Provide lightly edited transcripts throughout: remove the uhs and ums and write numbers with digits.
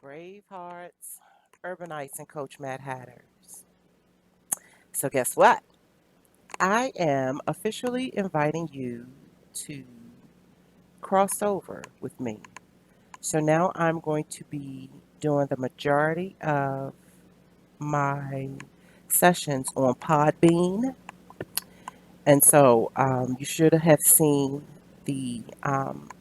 Brave Hearts, Urbanites, and Coach Mad Hatters. So, guess what? I am officially inviting you to cross over with me. So, now I'm going to be doing the majority of my sessions on PodBean. And so, you should have seen the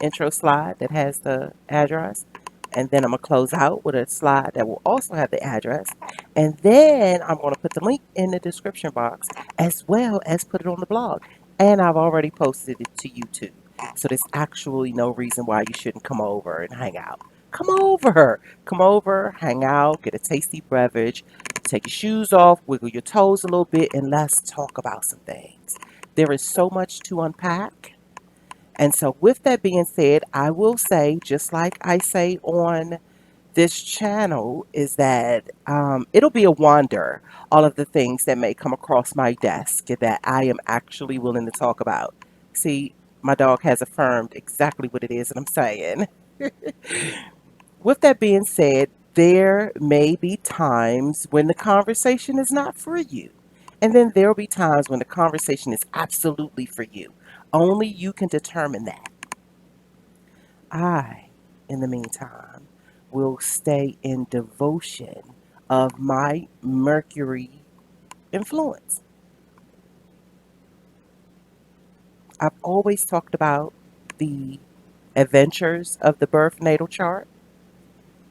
intro slide that has the address. And then I'm going to close out with a slide that will also have the address. And then I'm going to put the link in the description box as well as put it on the blog. And I've already posted it to YouTube. So there's actually no reason why you shouldn't come over and hang out. Come over. Come over, hang out, get a tasty beverage, take your shoes off, wiggle your toes a little bit, and let's talk about some things. There is so much to unpack. And so, with that being said, I will say, just like I say on this channel, is that it'll be a wonder, all of the things that may come across my desk that I am actually willing to talk about. See, my dog has affirmed exactly what it is that I'm saying. With that being said, there may be times when the conversation is not for you. And then there will be times when the conversation is absolutely for you. Only you can determine that. I, in the meantime, will stay in devotion of my Mercury influence. I've always talked about the adventures of the birth natal chart.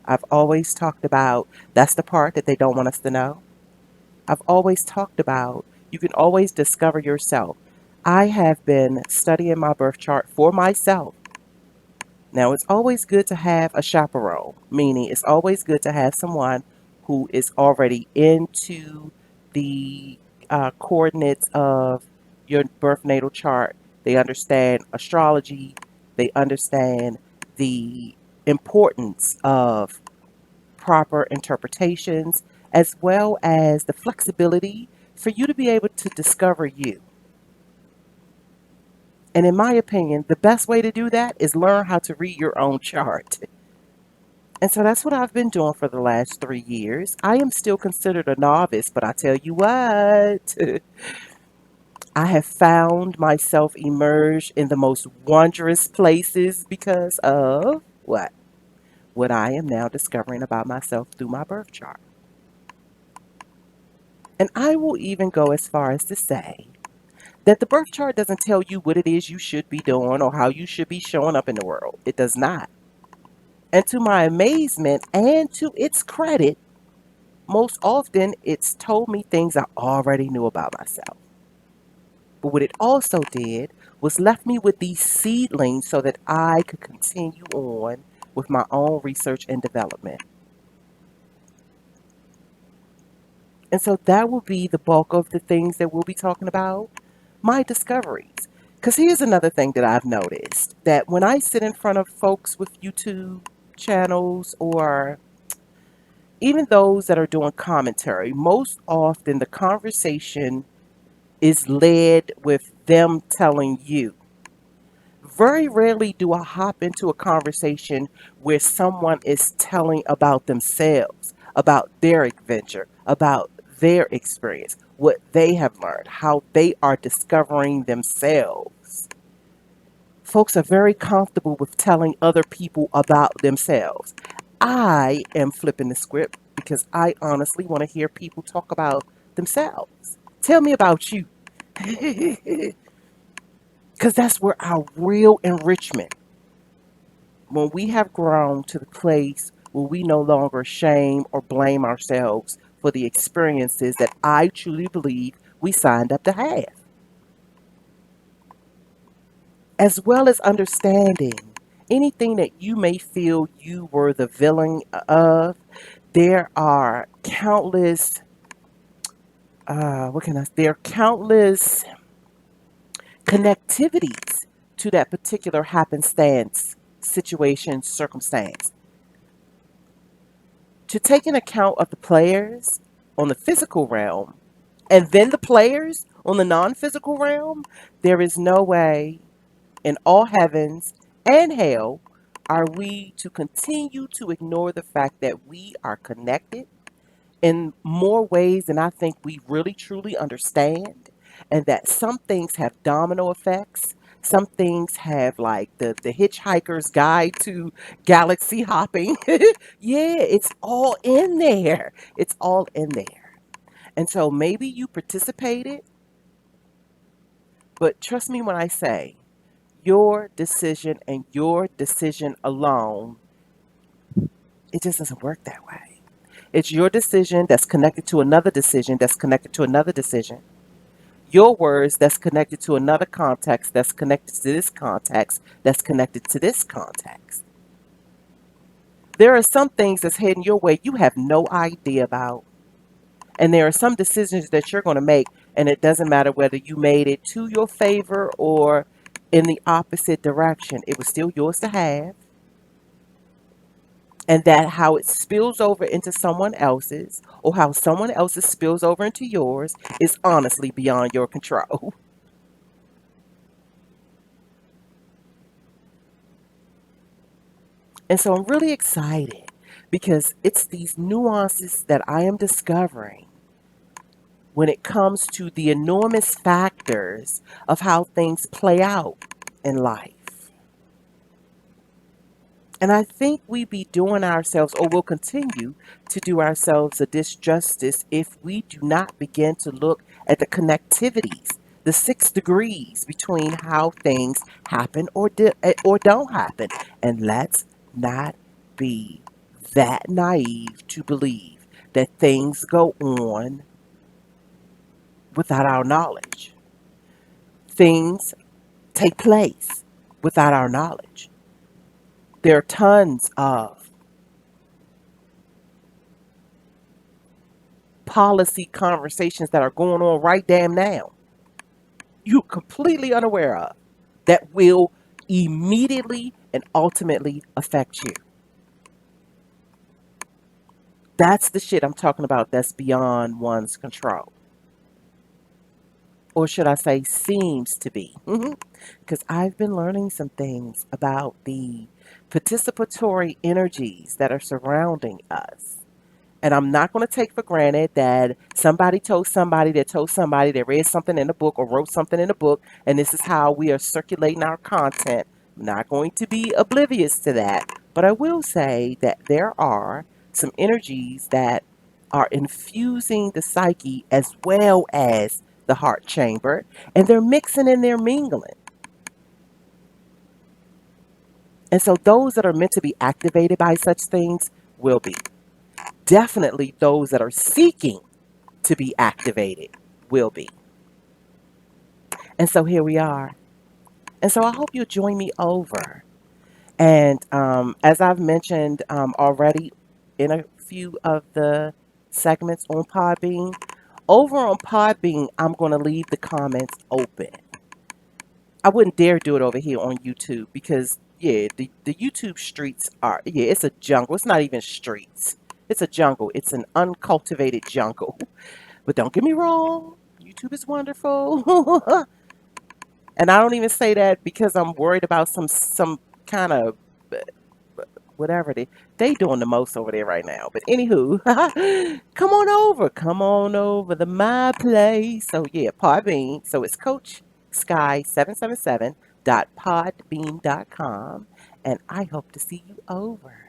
I've always talked about that's the part that they don't want us to know. I've always talked about you can always discover yourself. I have been studying my birth chart for myself. Now, it's always good to have a chaperone, meaning it's always good to have someone who is already into the coordinates of your birth natal chart. They understand astrology, they understand the importance of proper interpretations, as well as the flexibility for you to be able to discover you. And in my opinion, the best way to do that is learn how to read your own chart. And so that's what I've been doing for the last 3 years. I am still considered a novice, but I tell you what, I have found myself immersed in the most wondrous places because of what? What I am now discovering about myself through my birth chart. And I will even go as far as to say that the birth chart doesn't tell you what it is you should be doing or how you should be showing up in the world. It does not. And to my amazement and to its credit, most often it's told me things I already knew about myself. But what it also did was left me with these seedlings so that I could continue on with my own research and development. And so that will be the bulk of the things that we'll be talking about, my discoveries. Because here's another thing that I've noticed that when I sit in front of folks with YouTube channels or even those that are doing commentary, most often the conversation is led with them telling you. Very rarely do I hop into a conversation where someone is telling about themselves, about their adventure, about their experience, what they have learned, how they are discovering themselves. Folks are very comfortable with telling other people about themselves. I am flipping the script because I honestly want to hear people talk about themselves. Tell me about you. Because that's where our real enrichment, when we have grown to the place where we no longer shame or blame ourselves for the experiences that I truly believe we signed up to have, as well as understanding anything that you may feel you were the villain of. There are countless, there are countless connectivities to that particular happenstance, situation, circumstance. To take an account of the players on the physical realm and then the players on the non physical realm, there is no way in all heavens and hell Are we to continue to ignore the fact that we are connected in more ways than I think we really truly understand, and that some things have domino effects? Some things have like the hitchhiker's guide to galaxy hopping. Yeah, it's all in there. It's all in there. And so maybe you participated, but trust me when I say your decision and your decision alone, it just doesn't work that way. It's your decision that's connected to another decision that's connected to another decision. Your words that's connected to another context that's connected to this context that's connected to this context. There are some things that's heading your way you have no idea about. And there are some decisions that you're going to make, and it doesn't matter whether you made it to your favor or in the opposite direction. It was still yours to have. And that how it spills over into someone else's or how someone else's spills over into yours is honestly beyond your control. And so I'm really excited because it's these nuances that I am discovering when it comes to the enormous factors of how things play out in life. And I think we be doing ourselves, or will continue to do ourselves, a disjustice if we do not begin to look at the connectivities, the 6 degrees between how things happen or don't happen. And let's not be that naive to believe that things go on without our knowledge. Things take place without our knowledge. There are tons of policy conversations that are going on right damn now you're completely unaware of that will immediately and ultimately affect you. That's the shit I'm talking about that's beyond one's control. Or should I say, seems to be. Because I've been learning some things about the participatory energies that are surrounding us. And I'm not going to take for granted that somebody told somebody that told somebody that read something in a book or wrote something in a book, and this is how we are circulating our content. I'm not going to be oblivious to that. But I will say that there are some energies that are infusing the psyche as well as the heart chamber, and they're mixing and they're mingling. And so those that are meant to be activated by such things will be. Definitely those that are seeking to be activated will be. And so here we are. And so I hope you'll join me over. And as I've mentioned already in a few of the segments on PodBean, over on PodBean, I'm going to leave the comments open. I wouldn't dare do it over here on YouTube because, yeah, the YouTube streets are, yeah, it's a jungle. It's not even streets. It's a jungle. It's an uncultivated jungle. But don't get me wrong, YouTube is wonderful. And I don't even say that because I'm worried about some kind of whatever they doing the most over there right now. But anywho, come on over to my place. So yeah, Podbean. So it's CoachSky777.podbean.com, and I hope to see you over.